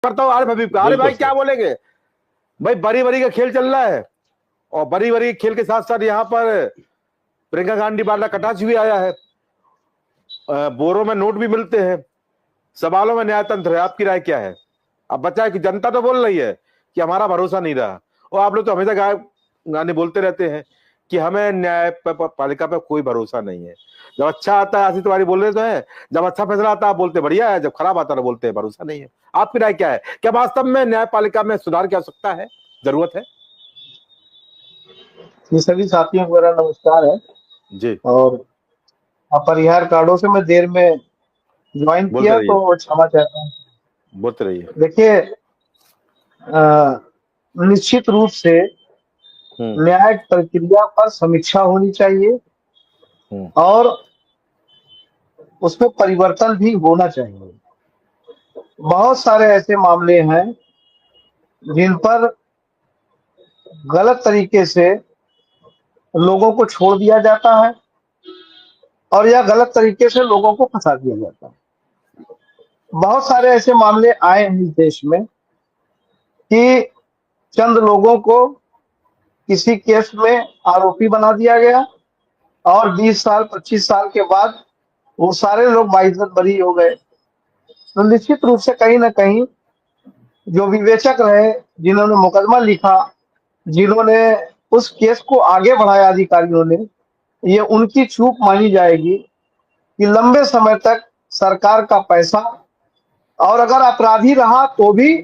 करता हूँ आरिफ हबीब का। अरे भाई क्या बोलेंगे भाई, बरी बरी का खेल चल रहा है और बरी बरी खेल के साथ साथ यहाँ पर प्रियंका गांधी वाड्रा कटाच भी आया है। बोरों में नोट भी मिलते हैं, सवालों में न्याय तंत्र है। आपकी राय क्या है? अब बच्चा है कि जनता तो बोल रही है कि हमारा भरोसा नहीं रहा, और आप लोग तो हमेशा गाने बोलते रहते हैं कि हमें न्याय पालिका पे कोई भरोसा नहीं है। जब अच्छा आता है आशीष तिवारी बोल रहे तो है, जब अच्छा फैसला आता है बोलते बढ़िया है, जब खराब आता है बोलते हैं भरोसा नहीं है। आपकी राय क्या है? क्या वास्तव में न्यायपालिका में सुधार की आवश्यकता है, जरूरत है? ये सभी साथियों को मेरा नमस्कार है। जी और अपरिहार्य कारणों से मैं देर में ज्वाइन बोलते किया रहिए, तो क्षमा चाहता हूँ। बोलते रहिए। देखिए, निश्चित रूप से हम्म न्यायिक प्रक्रिया पर समीक्षा होनी चाहिए हम्म और उसमें परिवर्तन भी होना चाहिए। बहुत सारे ऐसे मामले हैं जिन पर गलत तरीके से लोगों को छोड़ दिया जाता है और या गलत तरीके से लोगों को फंसा दिया जाता है। बहुत सारे ऐसे मामले आए हैं इस देश में कि चंद लोगों को किसी केस में आरोपी बना दिया गया और 20 साल 25 साल के बाद वो सारे लोग बाइज्जत बरी हो गए। तो निश्चित रूप से कहीं ना कहीं जो विवेचक रहे, जिन्होंने मुकदमा लिखा, जिन्होंने उस केस को आगे बढ़ाया, अधिकारियों ने, ये उनकी चूक मानी जाएगी कि लंबे समय तक सरकार का पैसा, और अगर अपराधी रहा तो भी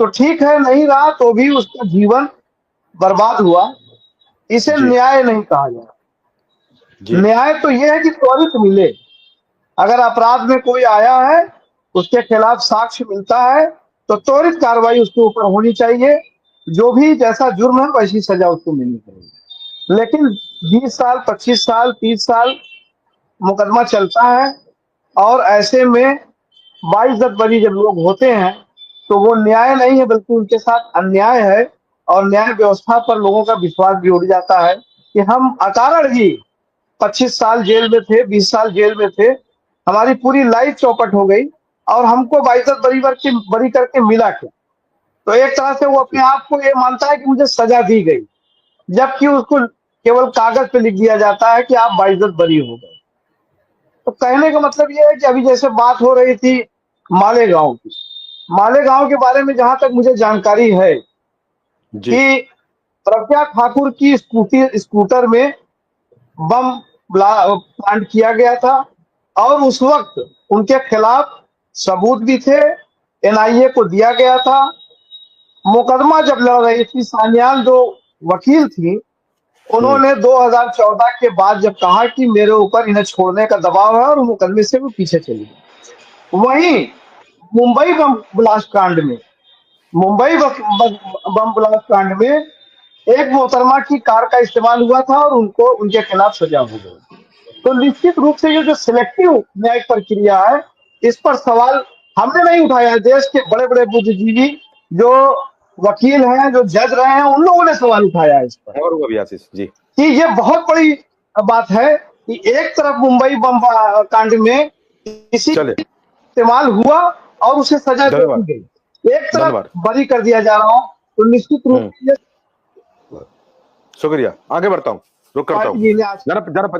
तो ठीक है, नहीं रहा तो भी उसका जीवन बर्बाद हुआ। इसे जी न्याय नहीं कहा जाए। जी न्याय तो यह है कि त्वरित मिले। अगर अपराध में कोई आया है, उसके खिलाफ साक्ष्य मिलता है, तो त्वरित कार्रवाई उसके ऊपर होनी चाहिए। जो भी जैसा जुर्म है वैसी सजा उसको मिलनी चाहिए। लेकिन 20 साल 25 साल 30 साल मुकदमा चलता है और ऐसे में बाइज्जत बरी जब लोग होते हैं तो वो न्याय नहीं है बल्कि उनके साथ अन्याय है। और न्याय व्यवस्था पर लोगों का विश्वास भी उड़ जाता है कि हम अकारण ही 25 साल जेल में थे, 20 साल जेल में थे, हमारी पूरी लाइफ चौपट हो गई और हमको बाइज्जत बरी करके मिला क्या। तो एक तरह से वो अपने आप को ये मानता है कि मुझे सजा दी गई, जबकि उसको केवल कागज पे लिख दिया जाता है कि आप बाइज्जत बरी हो गए। तो कहने का मतलब ये है कि अभी जैसे बात हो रही थी मालेगांव की, मालेगांव के बारे में जहां तक मुझे जानकारी है जी कि प्रज्ञा ठाकुर की स्कूटर में बम प्लांट किया गया था और उस वक्त उनके खिलाफ सबूत भी थे, एनआईए को दिया गया था। मुकदमा जब लड़ रही थी, सान्याल जो वकील थी, उन्होंने 2014 के बाद जब कहा कि मेरे ऊपर इन्हें छोड़ने का दबाव है और मुकदमे से वो पीछे चली गई। वहीं मुंबई बम ब्लास्ट कांड में, मुंबई बम ब्लास्ट कांड में एक मोहतरमा की कार का इस्तेमाल हुआ था और उनको उनके खिलाफ सजा हो गई। तो निश्चित रूप से ये जो सिलेक्टिव न्यायिक प्रक्रिया है, इस पर सवाल हमने नहीं उठाया है। देश के बड़े बड़े बुद्धिजीवी जो वकील हैं, जो जज रहे हैं, उन लोगों ने सवाल उठाया है इस पर और वो भी आशीष जी। कि ये बहुत बड़ी बात है कि एक तरफ मुंबई बम कांड में किसी चले, इस्तेमाल हुआ और उसे सजा दे दी धन्यवाद, गई, एक तरफ धन्यवाद। बरी कर दिया जा रहा हो। तो निश्चित रूप से शुक्रिया, आगे बढ़ता हूँ, रुक करता हूँ। पार्टी जी ने आज जरा जरा